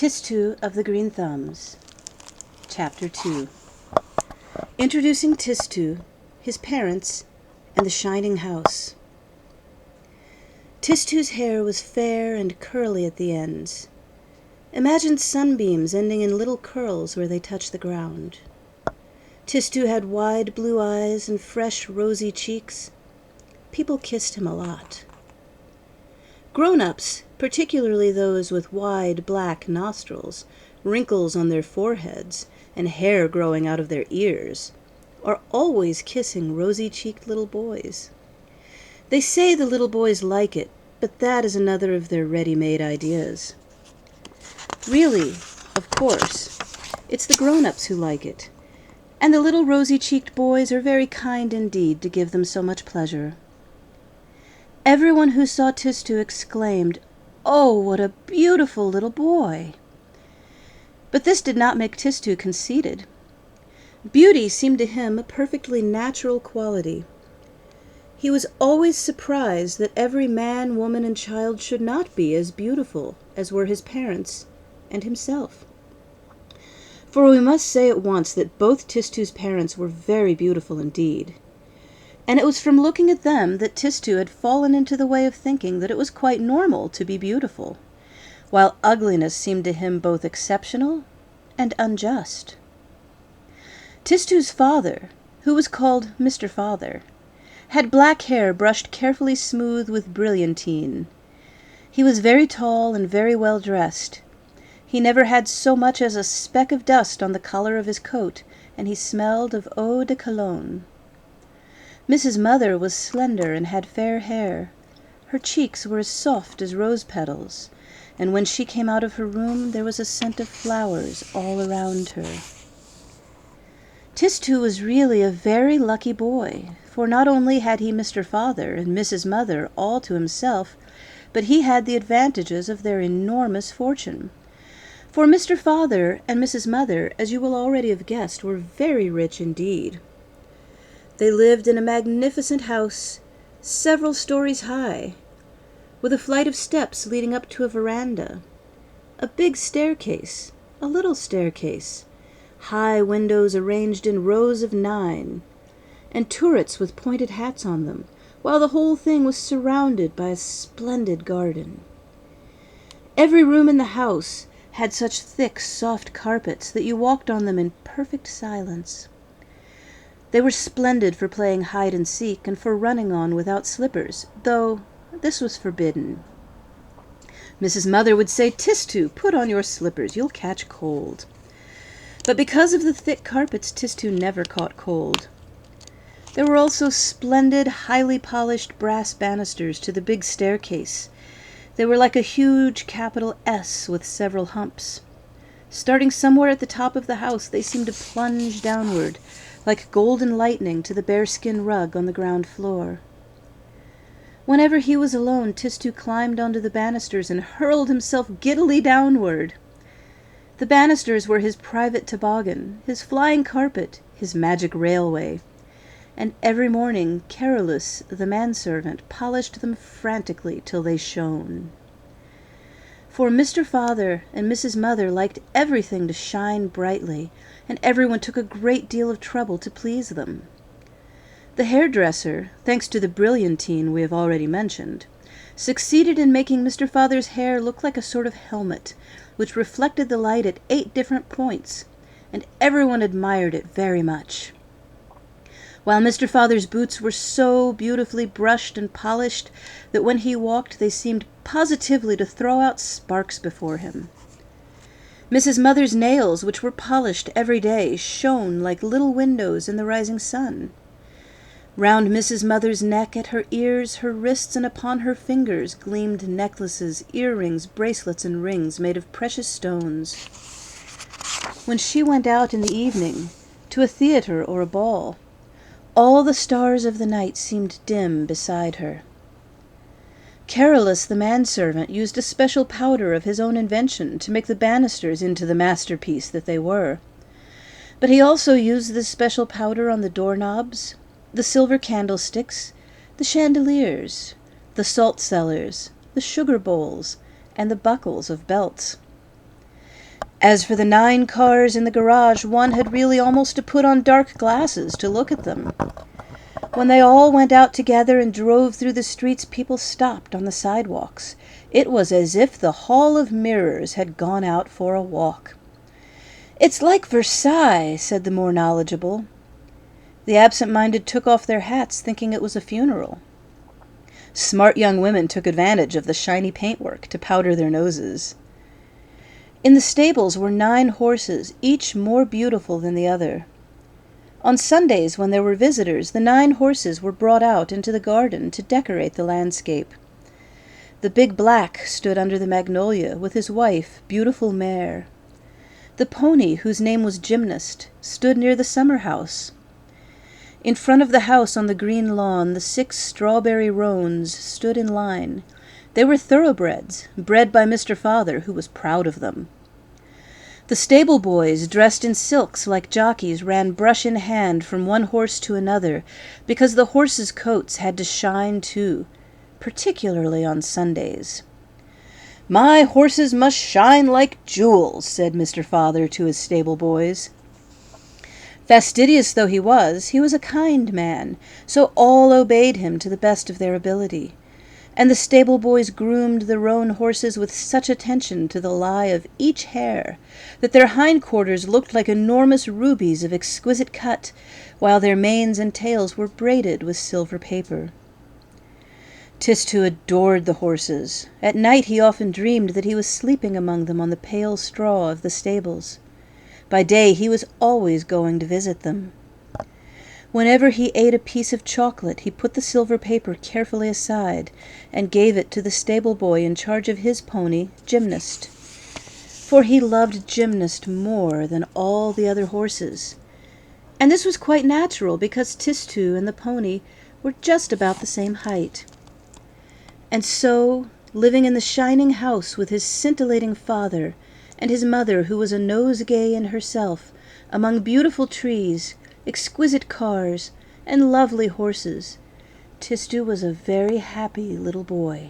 Tistou of the Green Thumbs. Chapter 2. Introducing Tistou, his parents, and the shining house. Tistou's hair was fair and curly at the ends. Imagine sunbeams ending in little curls where they touch the ground. Tistou had wide blue eyes and fresh rosy cheeks. People kissed him a lot. Grown-ups, particularly those with wide black nostrils, wrinkles on their foreheads, and hair growing out of their ears, are always kissing rosy-cheeked little boys. They say the little boys like it, but that is another of their ready-made ideas. Really, of course, it's the grown-ups who like it, and the little rosy-cheeked boys are very kind indeed to give them so much pleasure. Everyone who saw Tistou exclaimed, "Oh, what a beautiful little boy!" But this did not make Tistou conceited. Beauty seemed to him a perfectly natural quality. He was always surprised that every man, woman, and child should not be as beautiful as were his parents and himself. For we must say at once that both Tistou's parents were very beautiful indeed. And it was from looking at them that Tistou had fallen into the way of thinking that it was quite normal to be beautiful, while ugliness seemed to him both exceptional and unjust. Tistou's father, who was called Mr. Father, had black hair brushed carefully smooth with brilliantine. He was very tall and very well dressed. He never had so much as a speck of dust on the collar of his coat, and he smelled of eau de cologne. Mrs. Mother was slender and had fair hair. Her cheeks were as soft as rose petals, and when she came out of her room there was a scent of flowers all around her. Tistou was really a very lucky boy, for not only had he Mr. Father and Mrs. Mother all to himself, but he had the advantages of their enormous fortune. For Mr. Father and Mrs. Mother, as you will already have guessed, were very rich indeed. They lived in a magnificent house, several stories high, with a flight of steps leading up to a veranda, a big staircase, a little staircase, high windows arranged in rows of 9, and turrets with pointed hats on them, while the whole thing was surrounded by a splendid garden. Every room in the house had such thick, soft carpets that you walked on them in perfect silence. They were splendid for playing hide-and-seek and for running on without slippers, though this was forbidden. Mrs. Mother would say, "Tistou, put on your slippers, you'll catch cold." But because of the thick carpets, Tistou never caught cold. There were also splendid, highly polished brass banisters to the big staircase. They were like a huge capital S with several humps. Starting somewhere at the top of the house, they seemed to plunge downward, like golden lightning, to the bearskin rug on the ground floor. Whenever he was alone, Tistou climbed onto the banisters and hurled himself giddily downward. The banisters were his private toboggan, his flying carpet, his magic railway, and every morning Carolus, the manservant, polished them frantically till they shone. For Mr. Father and Mrs. Mother liked everything to shine brightly, and everyone took a great deal of trouble to please them. The hairdresser, thanks to the brilliantine we have already mentioned, succeeded in making Mr. Father's hair look like a sort of helmet, which reflected the light at 8 different points, and everyone admired it very much. While Mr. Father's boots were so beautifully brushed and polished that when he walked they seemed positively to throw out sparks before him. Mrs. Mother's nails, which were polished every day, shone like little windows in the rising sun. Round Mrs. Mother's neck, at her ears, her wrists, and upon her fingers gleamed necklaces, earrings, bracelets, and rings made of precious stones. When she went out in the evening to a theater or a ball, all the stars of the night seemed dim beside her. Carolus, the manservant, used a special powder of his own invention to make the banisters into the masterpiece that they were. But he also used this special powder on the doorknobs, the silver candlesticks, the chandeliers, the salt cellars, the sugar bowls, and the buckles of belts. As for the 9 cars in the garage, one had really almost to put on dark glasses to look at them. When they all went out together and drove through the streets, people stopped on the sidewalks. It was as if the Hall of Mirrors had gone out for a walk. "It's like Versailles," said the more knowledgeable. The absent-minded took off their hats, thinking it was a funeral. Smart young women took advantage of the shiny paintwork to powder their noses. In the stables were 9 horses, each more beautiful than the other. On Sundays, when there were visitors, the 9 horses were brought out into the garden to decorate the landscape. The big black stood under the magnolia with his wife, beautiful mare. The pony, whose name was Gymnast, stood near the summer house. In front of the house on the green lawn, the 6 strawberry roans stood in line. They were thoroughbreds, bred by Mr. Father, who was proud of them. The stable boys, dressed in silks like jockeys, ran brush in hand from one horse to another, because the horses' coats had to shine too, particularly on Sundays. "My horses must shine like jewels," said Mr. Father to his stable boys. Fastidious though he was a kind man, so all obeyed him to the best of their ability. And the stable boys groomed the roan horses with such attention to the lie of each hair that their hindquarters looked like enormous rubies of exquisite cut, while their manes and tails were braided with silver paper. Tistou adored the horses. At night he often dreamed that he was sleeping among them on the pale straw of the stables. By day he was always going to visit them. Whenever he ate a piece of chocolate, he put the silver paper carefully aside and gave it to the stable boy in charge of his pony, Gymnast. For he loved Gymnast more than all the other horses. And this was quite natural, because Tistou and the pony were just about the same height. And so, living in the shining house with his scintillating father and his mother, who was a nosegay in herself, among beautiful trees, exquisite cars, and lovely horses, Tistou was a very happy little boy.